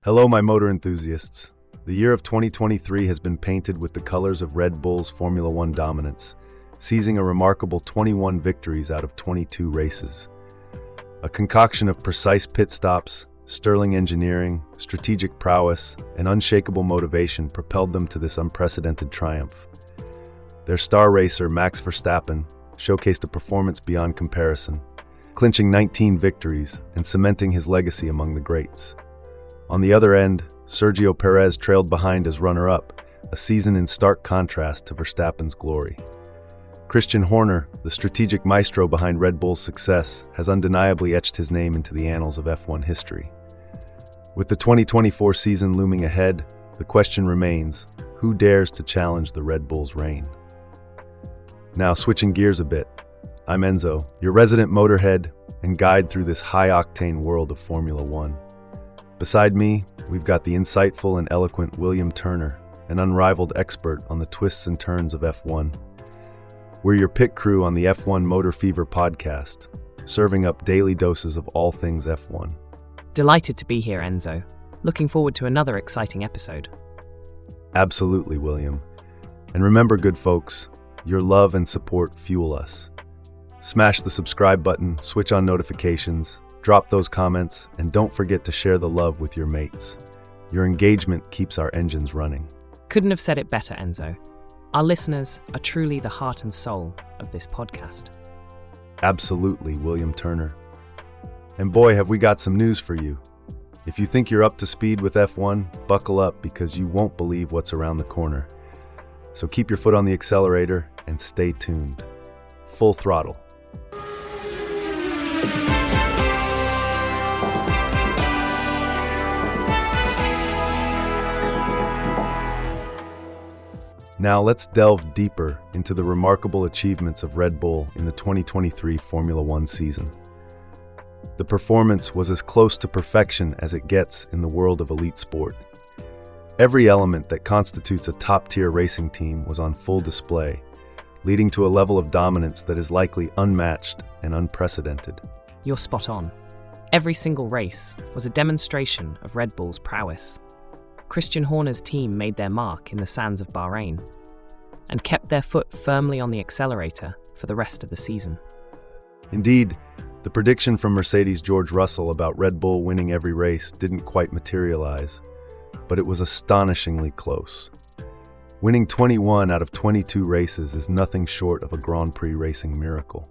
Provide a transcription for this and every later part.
Hello, my motor enthusiasts. The year of 2023 has been painted with the colors of Red Bull's Formula One dominance, seizing a remarkable 21 victories out of 22 races. A concoction of precise pit stops, sterling engineering, strategic prowess, and unshakable motivation propelled them to this unprecedented triumph. Their star racer, Max Verstappen, showcased a performance beyond comparison, clinching 19 victories and cementing his legacy among the greats. On the other end, Sergio Perez trailed behind as runner-up, a season in stark contrast to Verstappen's glory. Christian Horner, the strategic maestro behind Red Bull's success, has undeniably etched his name into the annals of F1 history. With the 2024 season looming ahead, the question remains, who dares to challenge the Red Bull's reign? Now, switching gears a bit, I'm Enzo, your resident motorhead and guide through this high-octane world of Formula One. Beside me, we've got the insightful and eloquent William Turner, an unrivaled expert on the twists and turns of F1. We're your pit crew on the F1 Motor Fever podcast, serving up daily doses of all things F1. Delighted to be here, Enzo. Looking forward to another exciting episode. Absolutely, William. And remember, good folks, your love and support fuel us. Smash the subscribe button, switch on notifications, drop those comments, and don't forget to share the love with your mates. Your engagement keeps our engines running. Couldn't have said it better, Enzo. Our listeners are truly the heart and soul of this podcast. Absolutely, William Turner. And boy, have we got some news for you. If you think you're up to speed with F1, buckle up because you won't believe what's around the corner. So keep your foot on the accelerator and stay tuned. Full throttle. Now let's delve deeper into the remarkable achievements of Red Bull in the 2023 Formula One season. The performance was as close to perfection as it gets in the world of elite sport. Every element that constitutes a top-tier racing team was on full display, leading to a level of dominance that is likely unmatched and unprecedented. You're spot on. Every single race was a demonstration of Red Bull's prowess. Christian Horner's team made their mark in the sands of Bahrain and kept their foot firmly on the accelerator for the rest of the season. Indeed, the prediction from Mercedes' George Russell about Red Bull winning every race didn't quite materialize, but it was astonishingly close. Winning 21 out of 22 races is nothing short of a Grand Prix racing miracle.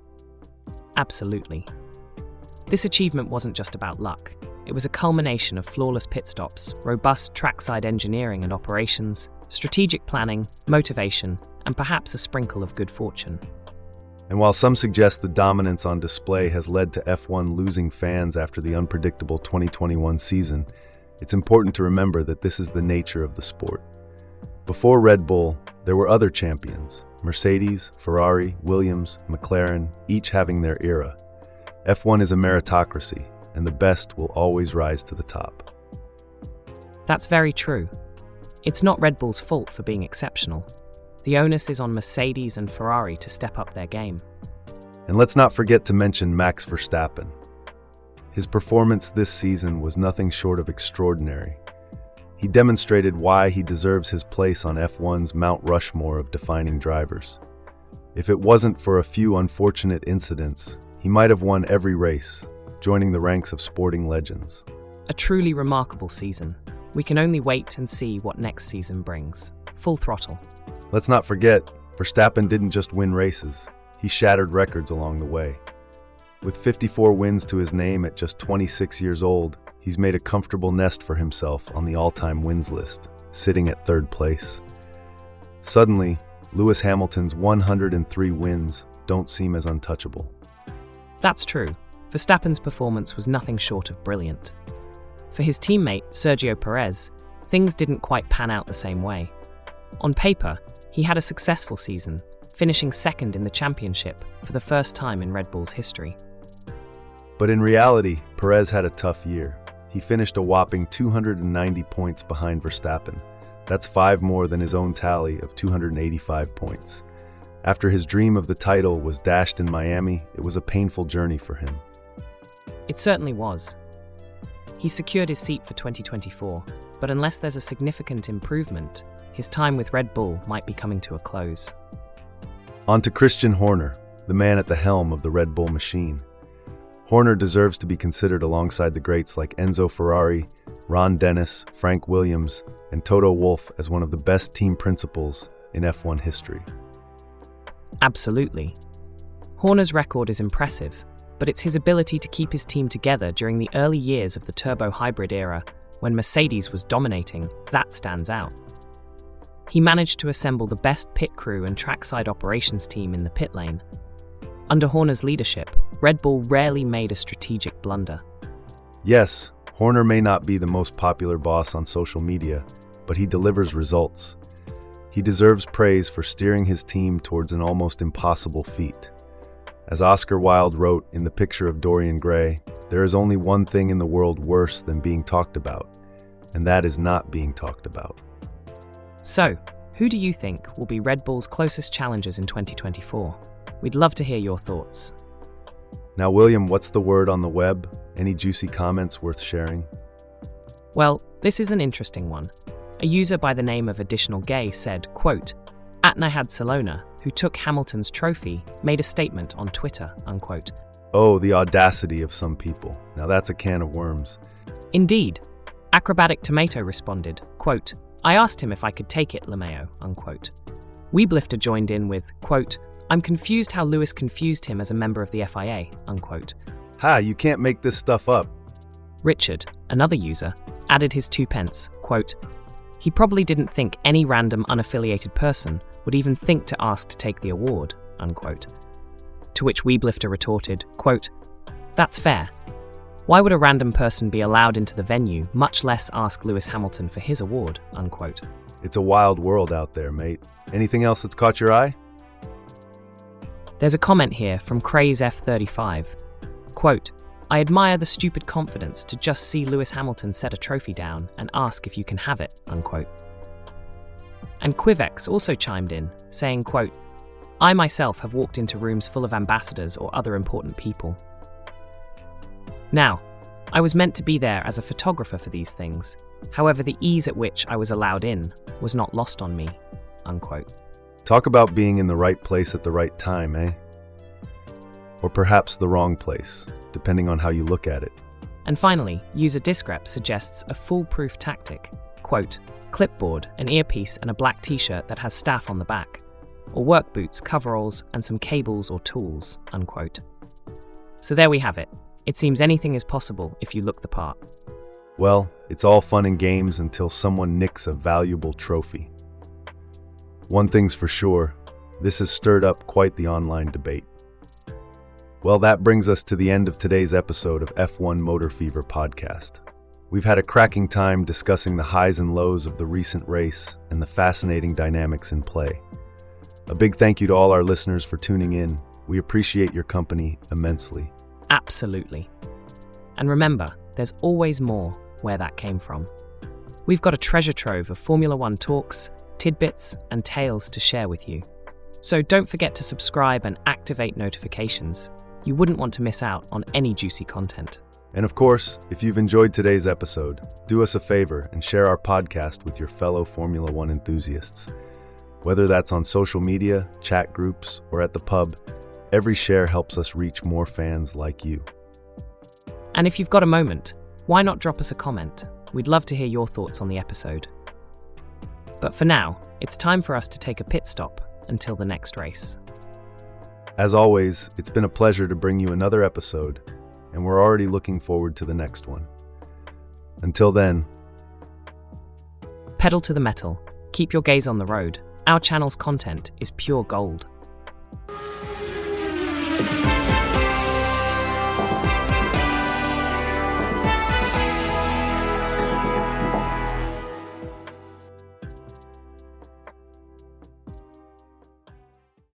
Absolutely. This achievement wasn't just about luck. It was a culmination of flawless pit stops, robust trackside engineering and operations, strategic planning, motivation, and perhaps a sprinkle of good fortune. And while some suggest the dominance on display has led to F1 losing fans after the unpredictable 2021 season, it's important to remember that this is the nature of the sport. Before Red Bull, there were other champions, Mercedes, Ferrari, Williams, McLaren, each having their era. F1 is a meritocracy, and the best will always rise to the top. That's very true. It's not Red Bull's fault for being exceptional. The onus is on Mercedes and Ferrari to step up their game. And let's not forget to mention Max Verstappen. His performance this season was nothing short of extraordinary. He demonstrated why he deserves his place on F1's Mount Rushmore of defining drivers. If it wasn't for a few unfortunate incidents, he might have won every race, joining the ranks of sporting legends. A truly remarkable season. We can only wait and see what next season brings. Full throttle. Let's not forget, Verstappen didn't just win races, he shattered records along the way. With 54 wins to his name at just 26 years old, he's made a comfortable nest for himself on the all-time wins list, sitting at third place. Suddenly, Lewis Hamilton's 103 wins don't seem as untouchable. That's true. Verstappen's performance was nothing short of brilliant. For his teammate, Sergio Perez, things didn't quite pan out the same way. On paper, he had a successful season, finishing second in the championship for the first time in Red Bull's history. But in reality, Perez had a tough year. He finished a whopping 290 points behind Verstappen. That's 5 more than his own tally of 285 points. After his dream of the title was dashed in Miami, it was a painful journey for him. It certainly was. He secured his seat for 2024, but unless there's a significant improvement, his time with Red Bull might be coming to a close. On to Christian Horner, the man at the helm of the Red Bull machine. Horner deserves to be considered alongside the greats like Enzo Ferrari, Ron Dennis, Frank Williams, and Toto Wolff as one of the best team principals in F1 history. Absolutely. Horner's record is impressive, but it's his ability to keep his team together during the early years of the turbo hybrid era, when Mercedes was dominating, that stands out. He managed to assemble the best pit crew and trackside operations team in the pit lane. Under Horner's leadership, Red Bull rarely made a strategic blunder. Yes, Horner may not be the most popular boss on social media, but he delivers results. He deserves praise for steering his team towards an almost impossible feat. As Oscar Wilde wrote in The Picture of Dorian Gray, there is only one thing in the world worse than being talked about, and that is not being talked about. So, who do you think will be Red Bull's closest challengers in 2024? We'd love to hear your thoughts. Now, William, what's the word on the web? Any juicy comments worth sharing? Well, this is an interesting one. A user by the name of Additional Gay said, quote, "At Nihad Salona, who took Hamilton's trophy, made a statement on Twitter," unquote. Oh, the audacity of some people. Now that's a can of worms. Indeed. Acrobatic Tomato responded, quote, "I asked him if I could take it, LeMayo," unquote. Weeblifter joined in with, quote, "I'm confused how Lewis confused him as a member of the FIA," unquote. Ha, you can't make this stuff up. Richard, another user, added his 2 pence, quote, "He probably didn't think any random unaffiliated person would even think to ask to take the award," unquote. To which Weeblifter retorted, quote, "That's fair. Why would a random person be allowed into the venue, much less ask Lewis Hamilton for his award," unquote. It's a wild world out there, mate. Anything else that's caught your eye? There's a comment here from Craze F35. Quote, "I admire the stupid confidence to just see Lewis Hamilton set a trophy down and ask if you can have it," unquote. And Quivex also chimed in, saying, quote, "I myself have walked into rooms full of ambassadors or other important people. Now, I was meant to be there as a photographer for these things. However, the ease at which I was allowed in was not lost on me," unquote. Talk about being in the right place at the right time, eh? Or perhaps the wrong place, depending on how you look at it. And finally, user Discrep suggests a foolproof tactic. Quote, "Clipboard, an earpiece and a black t-shirt that has staff on the back. Or work boots, coveralls, and some cables or tools," unquote. So there we have it. It seems anything is possible if you look the part. Well, it's all fun and games until someone nicks a valuable trophy. One thing's for sure, this has stirred up quite the online debate. Well, that brings us to the end of today's episode of F1 Motor Fever podcast. We've had a cracking time discussing the highs and lows of the recent race and the fascinating dynamics in play. A big thank you to all our listeners for tuning in. We appreciate your company immensely. Absolutely. And remember, there's always more where that came from. We've got a treasure trove of Formula One talks, tidbits, and tales to share with you. So don't forget to subscribe and activate notifications. You wouldn't want to miss out on any juicy content. And of course, if you've enjoyed today's episode, do us a favor and share our podcast with your fellow Formula One enthusiasts. Whether that's on social media, chat groups, or at the pub, every share helps us reach more fans like you. And if you've got a moment, why not drop us a comment? We'd love to hear your thoughts on the episode. But for now, it's time for us to take a pit stop until the next race. As always, it's been a pleasure to bring you another episode, and we're already looking forward to the next one. Until then, pedal to the metal, keep your gaze on the road. Our channel's content is pure gold.